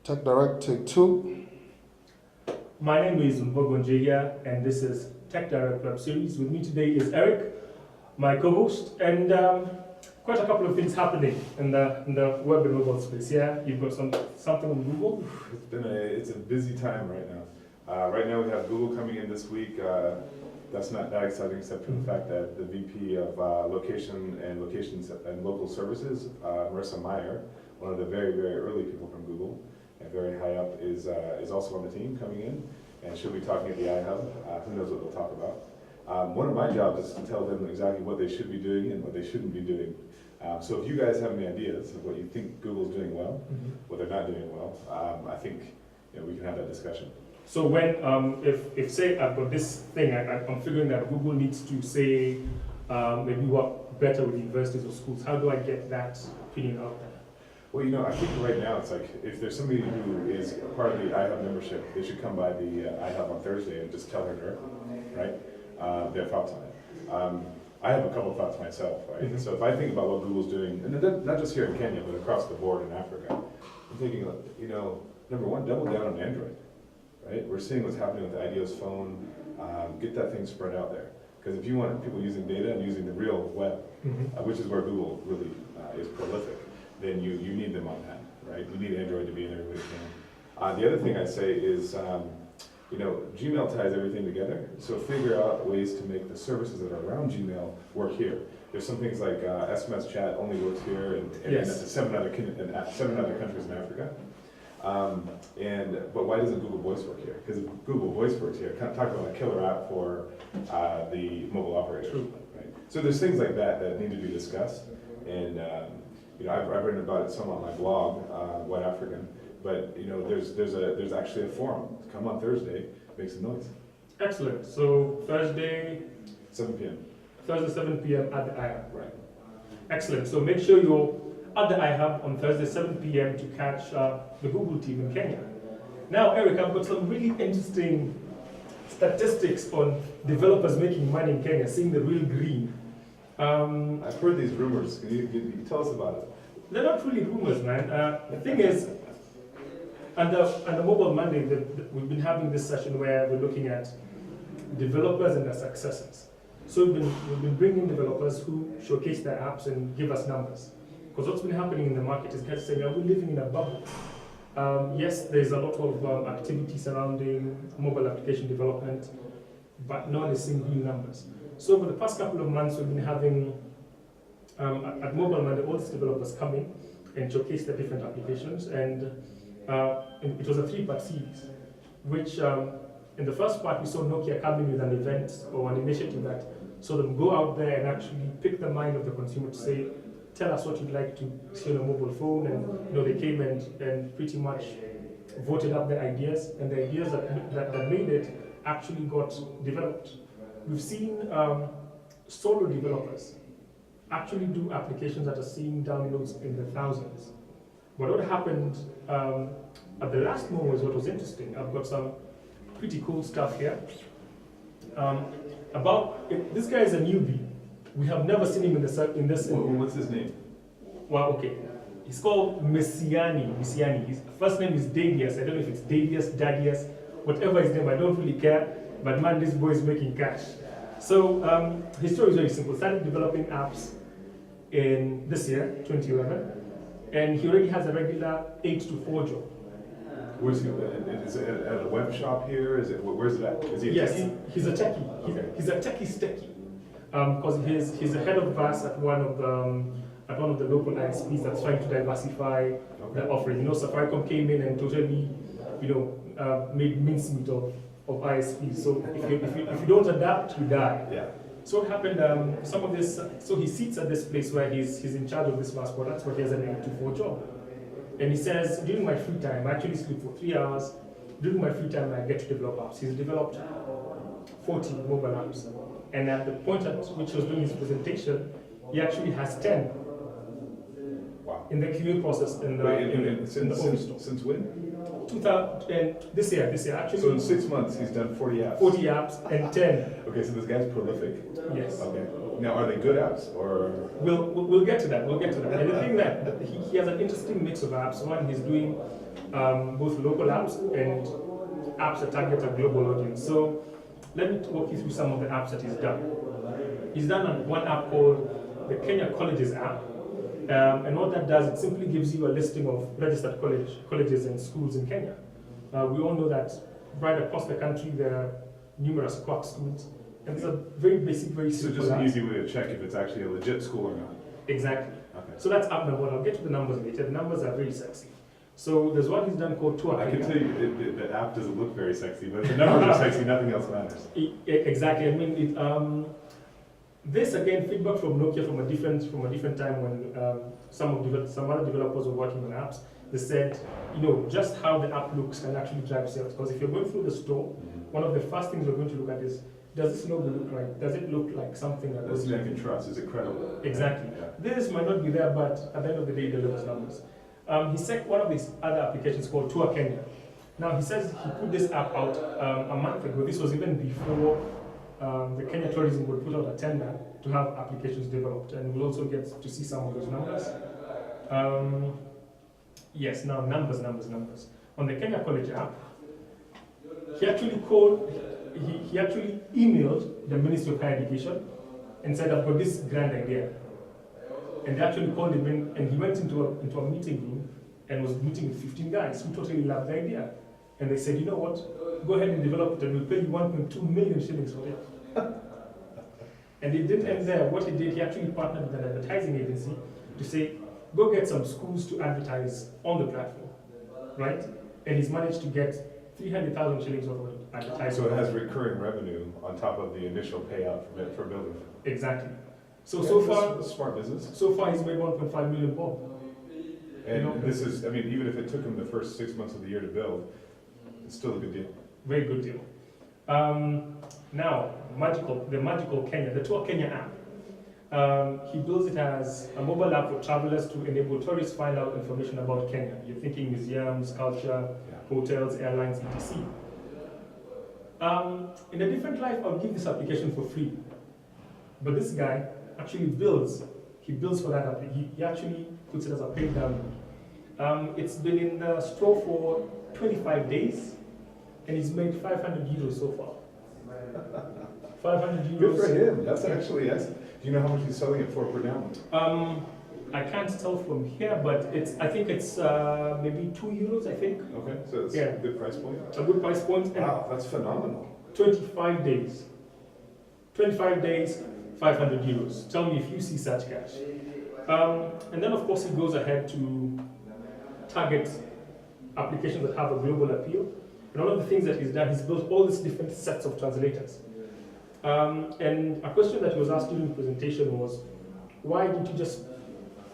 Tech Direct, take two. My name is Mbogo Njia, and this is Tech Direct Web Series. With me today is Eric, my co-host, and quite a couple of things happening in the web and mobile space. Yeah, you've got something on Google. It's a busy time right now. Right now we have Google coming in this week. That's not that exciting, except for the fact that the VP of Locations and Local Services, Marissa Meyer, one of the very, very early people from Google, and very high up, is also on the team coming in, and she'll be talking at the iHub. Who knows what they'll talk about? One of my jobs is to tell them exactly what they should be doing and what they shouldn't be doing. So if you guys have any ideas of what you think Google's doing well, what they're not doing well, I think we can have that discussion. So when, if say I've got this thing, I'm figuring that Google needs to say maybe work better with universities or schools. How do I get that opinion out there? Well, I think right now it's like if there's somebody who is part of the iHub membership, they should come by the iHub on Thursday and just tell her, right, their thoughts on it. I have a couple of thoughts myself, right? So if I think about what Google's doing, and not just here in Kenya, but across the board in Africa, I'm thinking, number one, double down on Android, right? We're seeing what's happening with the Ideos phone. Get that thing spread out there. Because if you want people using data and using the real web, which is where Google really is prolific, then you need them on that, right? You need Android to be in there everybody can. The other thing I say is, Gmail ties everything together, so figure out ways to make the services that are around Gmail work here. There's some things like SMS chat only works here, and Yes. seven other countries in Africa. But why doesn't Google Voice work here? Because if Google Voice works here, talk about a killer app for the mobile operator. True. Right? So there's things like that need to be discussed, and I've written about it some on my blog, White African. But there's actually a forum. Come on Thursday, make some noise. Excellent. So Thursday, 7 p.m. Thursday 7 p.m. at the iHub. Right. Excellent. So make sure you're at the iHub on Thursday 7 p.m. to catch the Google team in Kenya. Now, Eric, I've got some really interesting statistics on developers making money in Kenya, seeing the real green. I've heard these rumors. Can you tell us about it? They're not really rumors, man. The thing is, under Mobile Monday, we've been having this session where we're looking at developers and their successes. So we've been bringing developers who showcase their apps and give us numbers. Because what's been happening in the market is guys saying, are we living in a bubble? Yes, there's a lot of activity surrounding mobile application development, but no one is seeing real numbers. So for the past couple of months, we've been having, at Mobile Monday, all these developers come in and showcase their different applications. And it was a 3-part series, which in the first part, we saw Nokia come in with an event or an initiative that saw them go out there and actually pick the mind of the consumer to say, tell us what you'd like to see on a mobile phone. And they came and pretty much voted up their ideas, and the ideas that made it actually got developed. We've seen solo developers actually do applications that are seeing downloads in the thousands. But what happened at the last moment was what was interesting. I've got some pretty cool stuff here. This guy is a newbie. We have never seen him in this. What's his name? Well, okay. He's called Messiani. His first name is Dadius. I don't know if it's Dadius, whatever his name, I don't really care. But man, this boy is making cash. So his story is very simple. Started developing apps in this year, 2011. And he already has a regular 8 to 4 job. Where's he? Is it at a web shop here? Where's it at? Is he a techie? He's a techie. Okay. He's a techie's techie. Because he's the head of VAS at one of the local ISPs that's trying to diversify the offering. Safaricom came in and totally, made mincemeat of ISPs. So if you don't adapt, you die. Yeah. So what happened, so he sits at this place where he's in charge of this VAS product, but he has an 8 to 4 job. And he says, during my free time, I actually sleep for 3 hours. During my free time, I get to develop apps. He's developed 40 mobile apps. And at the point at which he was doing his presentation, he actually has 10. Wow. in the QA process in the, Wait, in, the- and in since, the open since, store. since when? 2000 and this year actually So in 6 months, he's done 40 apps. 40 apps and 10. Okay, so this guy's prolific. Yes. Okay. Now, are they good apps or? We'll get to that. We'll get to that. And the thing that he has an interesting mix of apps. One, he's doing both local apps and apps that target a global audience. So let me walk you through some of the apps that he's done. He's done one app called the Kenya Colleges app. And what that does, it simply gives you a listing of registered colleges and schools in Kenya. We all know that right across the country there are numerous quack schools. And it's a very basic, very So simple just an app. easy way to check if it's actually a legit school or not. Exactly. Okay. So that's app number one. I'll get to the numbers later. The numbers are very sexy. So there's one he's done called Tour I can Kenya. tell you the app doesn't look very sexy, but if the numbers are sexy, nothing else matters. Exactly. I mean, this again feedback from Nokia from a different time when some other developers were working on apps. They said, just how the app looks can actually drive sales. Because if you're going through the store, one of the first things we're going to look at is, does this logo look right? Does it look like something that That's goes something I can trust. Is it credible? Exactly. Yeah. This might not be there, but at the end of the day, it delivers numbers. He set one of his other applications called Tour Kenya. Now, he says he put this app out a month ago. This was even before the Kenya Tourism would put out a tender to have applications developed, and we'll also get to see some of those numbers. Yes, now numbers. On the Kenya College app, he actually he actually emailed the Ministry of Higher Education and said, I've got this grand idea. And they actually called him in, and he went into a meeting room and was meeting with 15 guys who totally loved the idea. And they said, you know what, go ahead and develop it and we'll pay you 1.2 million shillings for it. And it didn't end there. What he did, he actually partnered with an advertising agency to say, go get some schools to advertise on the platform, right? And he's managed to get 300,000 shillings worth of advertising. So it has recurring revenue on top of the initial payout for building. Exactly. So That's a smart business. so far he's made 1.5 million bob. And this is, I mean, even if it took him the first 6 months of the year to build, it's still a good deal. Very good deal. Now, the Magical Kenya, the Tour Kenya app. He builds it as a mobile app for travelers to enable tourists to find out information about Kenya. You're thinking museums, culture, hotels, airlines, etc. In a different life, I'll give this application for free. But this guy actually builds for that app. He actually puts it as a paid download. It's been in the store for 25 days, and he's made 500 euros so far. 500 euros. Good for him. That's actually, do you know how much he's selling it for per download? I can't tell from here, but I think it's maybe 2 euros, I think. Okay, so it's Yeah. a good price point. A good price point. And Wow, that's phenomenal. 25 days. 25 days, 500 euros. Tell me if you see such cash. And then, of course, he goes ahead to target applications that have a global appeal. And one of the things that he's done, he's built all these different sets of translators. And a question that he was asked during the presentation was, why didn't you just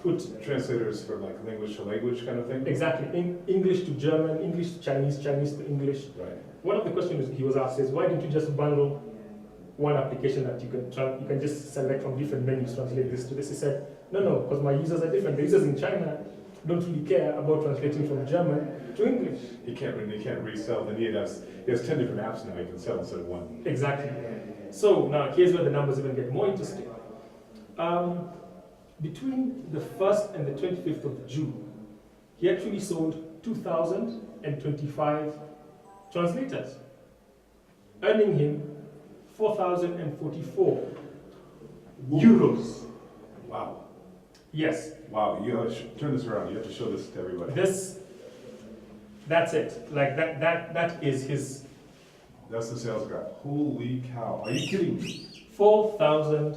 put Translators for like language to language kind of thing? exactly English to German, English to Chinese, Chinese to English? Right. One of the questions he was asked is, why didn't you just bundle one application that you can just select from different menus, translate this to this? He said, no, because my users are different. The users in China don't really care about translating from German to English. He can't resell. Then he has 10 different apps now he can sell instead of one. Exactly. So now here's where the numbers even get more interesting. Between the 1st and the 25th of June, he actually sold 2,025 translators, earning him 4,044 euros. Wow. Yes, Wow, you have to turn this around. You have to show this to everybody. that's it. Like that is his That's the sales graph. Holy cow. Are you kidding me? 4,000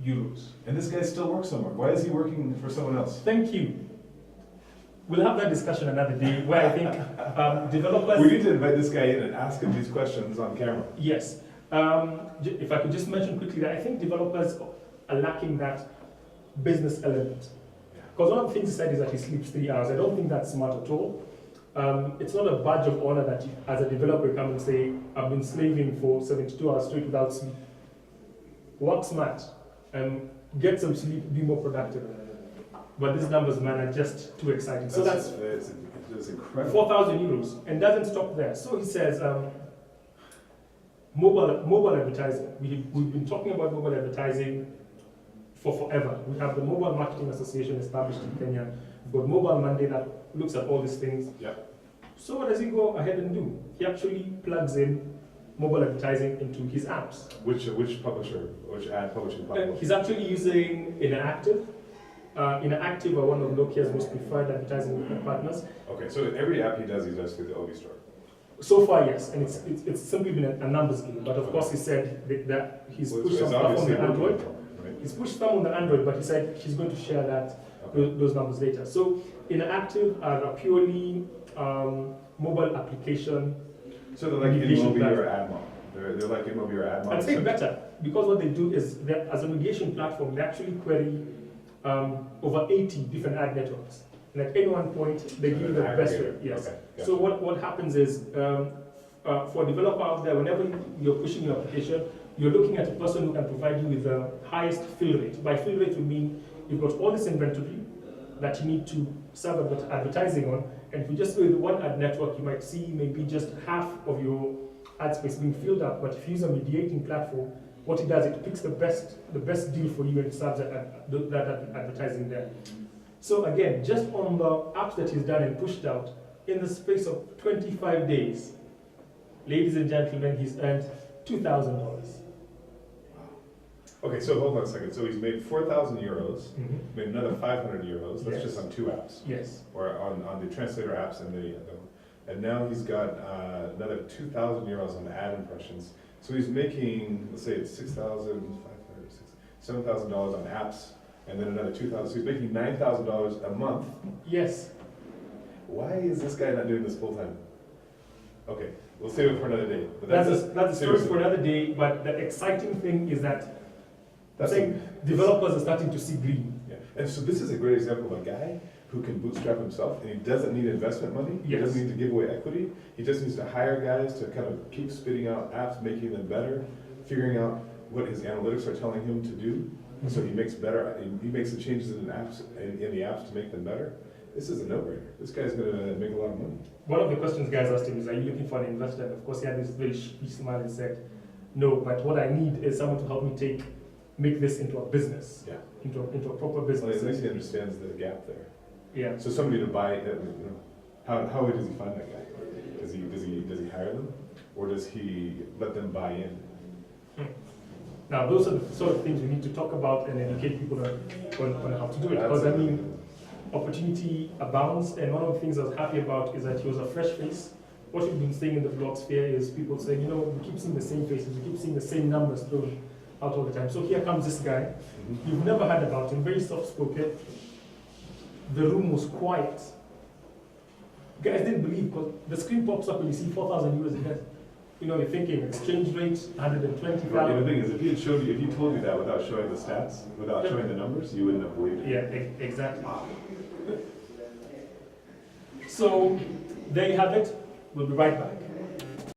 euros. And this guy still works somewhere. Why is he working for someone else? Thank you. We'll have that discussion another day where I think developers... We need to invite this guy in and ask him these questions on camera. Yes. If I could just mention quickly that I think developers are lacking that business element. Because one of the things he said is that he sleeps 3 hours. I don't think that's smart at all. It's not a badge of honor that you, as a developer, come and say, I've been slaving for 72 hours straight without sleep. Work smart. Get some sleep, be more productive. but these numbers, man, are just too exciting. So that's it's incredible. 4,000 euros, and doesn't stop there. So he says, mobile advertising. We've been talking about mobile advertising for forever. We have the Mobile Marketing Association established in Kenya. We've got Mobile Monday that looks at all these things. Yeah. So what does he go ahead and do? He actually plugs in mobile advertising into his apps. Which publisher, which ad publishing platform? He's actually using Interactive. Interactive are one of Nokia's most preferred advertising partners. Okay, so every app he does through the OV store. So far, yes, and it's simply been a numbers game. But of course, he said that he's Well, pushed it's some stuff on obviously the working, Android. right? He's pushed some on the Android, but he said he's going to share that Okay. those numbers later. So Interactive are a purely mobile application. So they're like Mediation InMobi or platform. AdMob. They're like InMobi or AdMob. I'd say better, because what they do is, as a mediation platform, they actually query over 80 different ad networks. And at any one point, they give you the best rate. Yes. Okay, gotcha. So what happens is, for a developer out there, whenever you're pushing your application, you're looking at a person who can provide you with the highest fill rate. By fill rate, we mean you've got all this inventory that you need to serve advertising on, and if you just go with one ad network, you might see maybe just half of your ad space being filled up. But if you use a mediating platform, what it does, it picks the best deal for you and serves that advertising there. So again, just on the apps that he's done and pushed out, in the space of 25 days, ladies and gentlemen, he's earned $2,000. Okay, so hold on a second. So he's made 4,000 euros, Mhm. made another 500 euros. That's Yes. just on 2 apps, Yes. or on the translator apps and now he's got another 2,000 euros on ad impressions. So he's making, let's say it's 6,500, $7,000 on apps, and then another 2,000. So he's making $9,000 a month. Yes. Why is this guy not doing this full time? Okay, we'll save it for another day. But That's a story seriously. for another day, but the exciting thing is that That's developers are starting to see green. Yeah, and so this is a great example of a guy who can bootstrap himself, and he doesn't need investment money. He Yes. doesn't need to give away equity. He just needs to hire guys to kind of keep spitting out apps, making them better, figuring out what his analytics are telling him to do. So he makes better. He makes the changes in the apps to make them better. This is a no-brainer. This guy's gonna make a lot of money. One of the questions guys asked him is, are you looking for an investor? And of course, he had this very sheepish smile and said, no, but what I need is someone to help me make this into a business, Yeah. into a proper Well, business. at least he understands the gap there. Yeah. So somebody to buy it. How does he find that guy? Does he hire them, or does he let them buy in? Now, those are the sort of things we need to talk about and educate people on how to do it. Because I mean, opportunity abounds, and one of the things I was happy about is that he was a fresh face. What we've been saying in the blog sphere is people saying, you know, we keep seeing the same faces, we keep seeing the same numbers thrown out all the time. So here comes this guy. You've never heard about him, very soft-spoken. The room was quiet. Guys didn't believe, because the screen pops up and you see 4,000 euros again. You know, you're thinking exchange rate, 120,000. Well, the thing is, if he told you that without showing the stats, without showing the numbers, you wouldn't have believed it. Yeah, exactly. So, there you have it. We'll be right back.